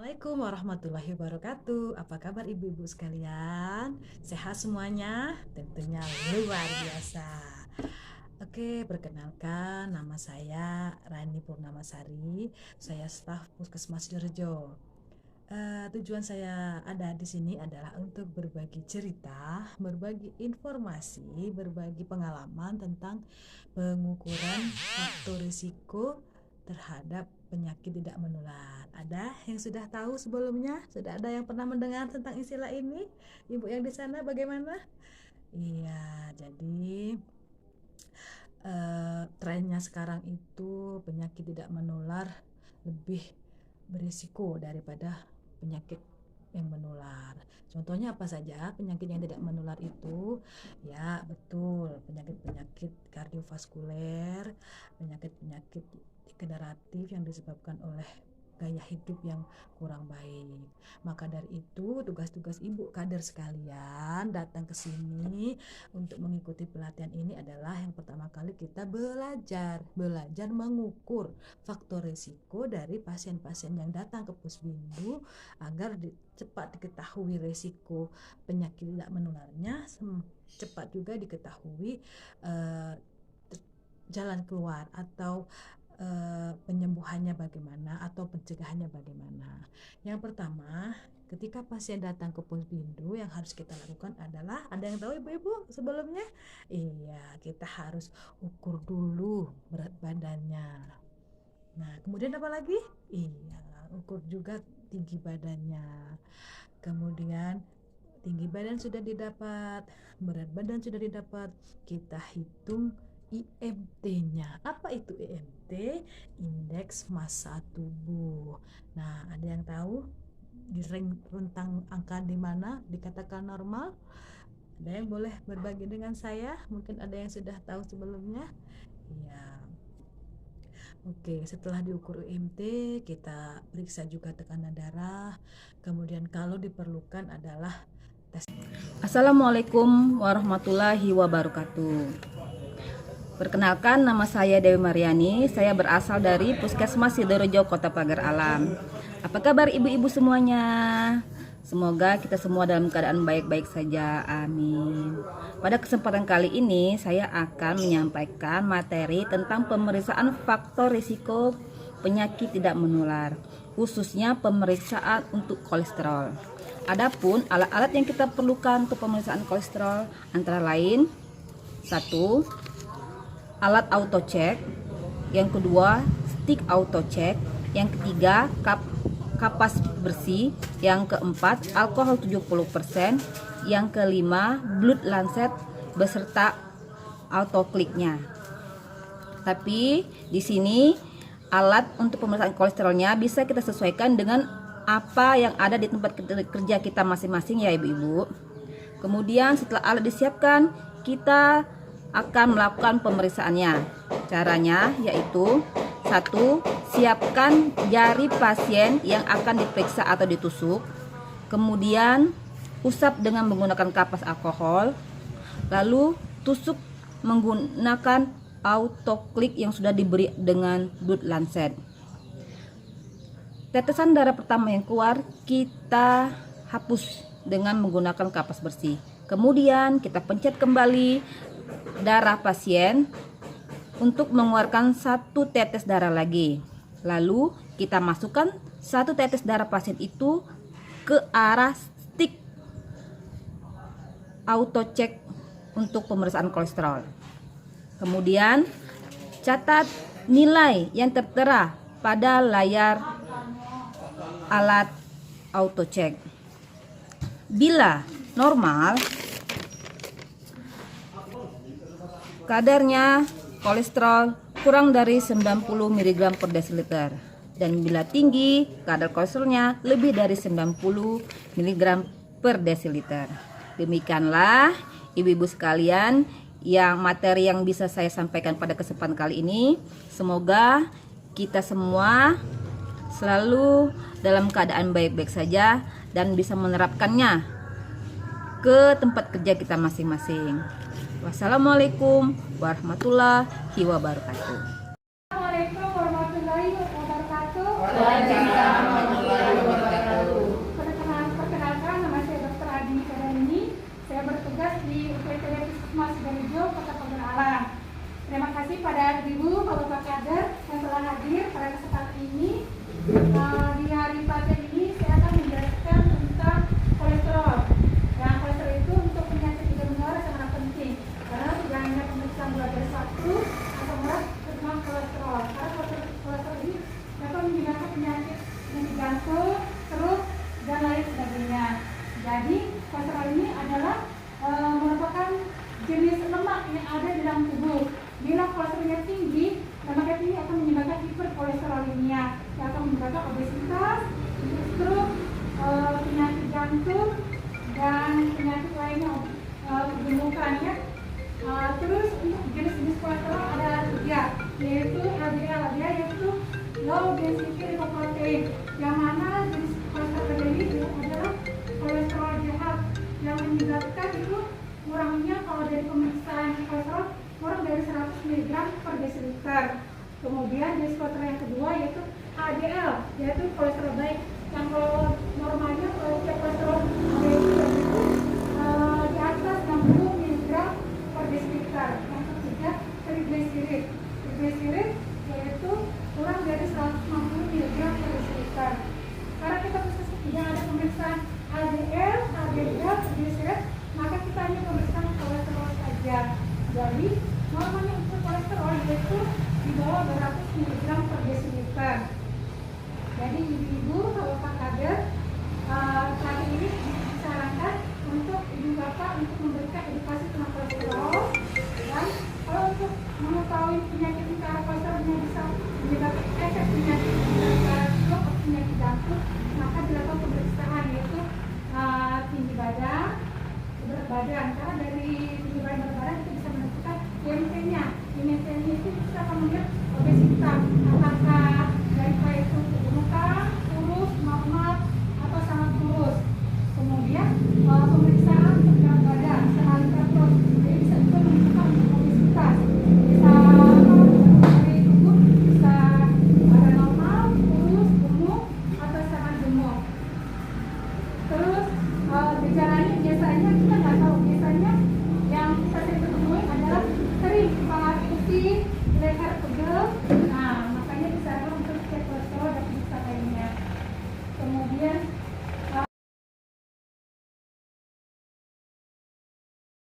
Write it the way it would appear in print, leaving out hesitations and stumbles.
Assalamualaikum warahmatullahi wabarakatuh. Apa kabar ibu-ibu sekalian? Sehat semuanya? Tentunya luar biasa. Oke, perkenalkan nama saya Rani Purnamasari. Saya staf Puskesmas Sidoarjo. Tujuan saya ada di sini adalah untuk berbagi cerita, berbagi informasi, berbagi pengalaman tentang pengukuran faktor risiko terhadap penyakit tidak menular. Ada yang sudah tahu sebelumnya? Sudah ada yang pernah mendengar tentang istilah ini? Ibu yang di sana bagaimana? Iya, jadi trennya sekarang itu penyakit tidak menular lebih berisiko daripada penyakit yang menular. Contohnya apa saja penyakit yang tidak menular itu? Ya, betul, penyakit-penyakit kardiovaskuler, penyakit-penyakit degeneratif yang disebabkan oleh gaya hidup yang kurang baik. Maka dari itu, tugas-tugas ibu kader sekalian datang ke sini untuk mengikuti pelatihan ini adalah yang pertama kali kita belajar mengukur faktor risiko dari pasien-pasien yang datang ke Pusbindu agar cepat diketahui risiko penyakit tidak menularnya, cepat juga diketahui jalan keluar atau penyembuhannya bagaimana atau pencegahannya bagaimana. Yang pertama, ketika pasien datang ke Pusbindu yang harus kita lakukan adalah, ada yang tahu ibu-ibu sebelumnya? Iya, kita harus ukur dulu berat badannya. Nah, kemudian apa lagi? Iya, ukur juga tinggi badannya. Kemudian tinggi badan sudah didapat, berat badan sudah didapat, kita hitung IMT-nya. Apa itu IMT? Indeks massa tubuh. Nah, ada yang tahu di rentang angka di mana dikatakan normal? Ada yang boleh berbagi dengan saya? Mungkin ada yang sudah tahu sebelumnya. Iya. Oke, setelah diukur IMT, kita periksa juga tekanan darah. Kemudian kalau diperlukan adalah tes. Assalamualaikum warahmatullahi wabarakatuh. Perkenalkan, nama saya Dewi Mariani. Saya berasal dari Puskesmas Sidoarjo, Kota Pagar Alam. Apa kabar ibu-ibu semuanya? Semoga kita semua dalam keadaan baik-baik saja. Amin. Pada kesempatan kali ini saya akan menyampaikan materi tentang pemeriksaan faktor risiko penyakit tidak menular, khususnya pemeriksaan untuk kolesterol. Adapun alat-alat yang kita perlukan untuk pemeriksaan kolesterol antara lain: 1. Alat auto check, yang kedua stick auto check, yang ketiga kapas bersih, yang keempat alkohol 70%, yang kelima blood lancet beserta autokliknya. Tapi di sini alat untuk pemeriksaan kolesterolnya bisa kita sesuaikan dengan apa yang ada di tempat kerja kita masing-masing ya ibu-ibu. Kemudian setelah alat disiapkan, kita akan melakukan pemeriksaannya. Caranya yaitu: 1. Siapkan jari pasien yang akan diperiksa atau ditusuk. Kemudian usap dengan menggunakan kapas alkohol. Lalu tusuk menggunakan autoklik yang sudah diberi dengan blood lancet. Tetesan darah pertama yang keluar kita hapus dengan menggunakan kapas bersih. Kemudian kita pencet kembali darah pasien untuk mengeluarkan 1 tetes darah lagi. Lalu kita masukkan 1 tetes darah pasien itu ke arah stick auto check untuk pemeriksaan kolesterol. Kemudian catat nilai yang tertera pada layar alat auto check. Bila normal, kadarnya kolesterol kurang dari 90 mg per desiliter, dan bila tinggi, kadar kolesterolnya lebih dari 90 mg per desiliter. Demikianlah ibu-ibu sekalian yang materi yang bisa saya sampaikan pada kesempatan kali ini. Semoga kita semua selalu dalam keadaan baik-baik saja dan bisa menerapkannya ke tempat kerja kita masing-masing. Wassalamualaikum warahmatullahi wabarakatuh. Assalamualaikum warahmatullahi wabarakatuh. Waalaikumsalam warahmatullahi wabarakatuh. di UPTD Puskesmas Sidoarjo, Kota Pagar Alam. Terima kasih pada Ibu, Bapak Kader yang telah hadir pada kesempatan ini. Di hari pada ini saya akan menjelaskan tentang kolesterol. Yang kolesterol itu untuk penyakit tidak menular sangat penting karena tidak hanya pemeriksaan gula darah satu atau berat tentang kolesterol. Karena kolesterol ini dapat menyebabkan penyakit jantung, stroke, dan lain sebagainya. Jadi kolesterol ini adalah merupakan jenis lemak yang ada di dalam tubuh. Bila kolesterolnya tinggi, lemak ini akan menyebabkan hiperkolesterolemia yang akan menyebabkan obesitas, stroke, penyakit jantung, dan penyakit lainnya kegemukan ya. Terus untuk jenis-jenis kolesterol ada 3, yaitu LDL, yaitu low density lipoprotein, yang mana jenis kolesterol ini adalah kolesterol jahat yang menyebabkan itu kurangnya kalau dari pemeriksaan kolesterol kurang dari 100 mg per desiliter. Kemudian jenis kolesterol yang kedua yaitu HDL, yaitu kolesterol baik, yang kalau normalnya kalau kolesterol baik itu di atas 60 mg per desiliter. Yang ketiga trigliserid, yaitu kurang dari 160 mg per desiliter. Karena kita tidak ada pemeriksaan LDL, trigliserid, maka kita hanya pemeriksaan kolesterol saja. Jadi normalnya untuk kolesterol yaitu di bawah 200 mg per desiliter. Jadi ibu-ibu, bapak kader, saat ini disarankan untuk ibu bapak untuk memberikan edukasi tentang kolesterol. Dan kalau untuk mengetahui penyakit ke arah kolesterolnya bisa menyebabkan efek penyakit stroke atau penyakit jantung, maka dilakukan pemeriksaan yaitu tinggi badan, berat badan. Karena dari tinggi badan berat badan itu bisa menentukan IMT-nya. IMT-nya itu bisa akan melihat obesitas, apakah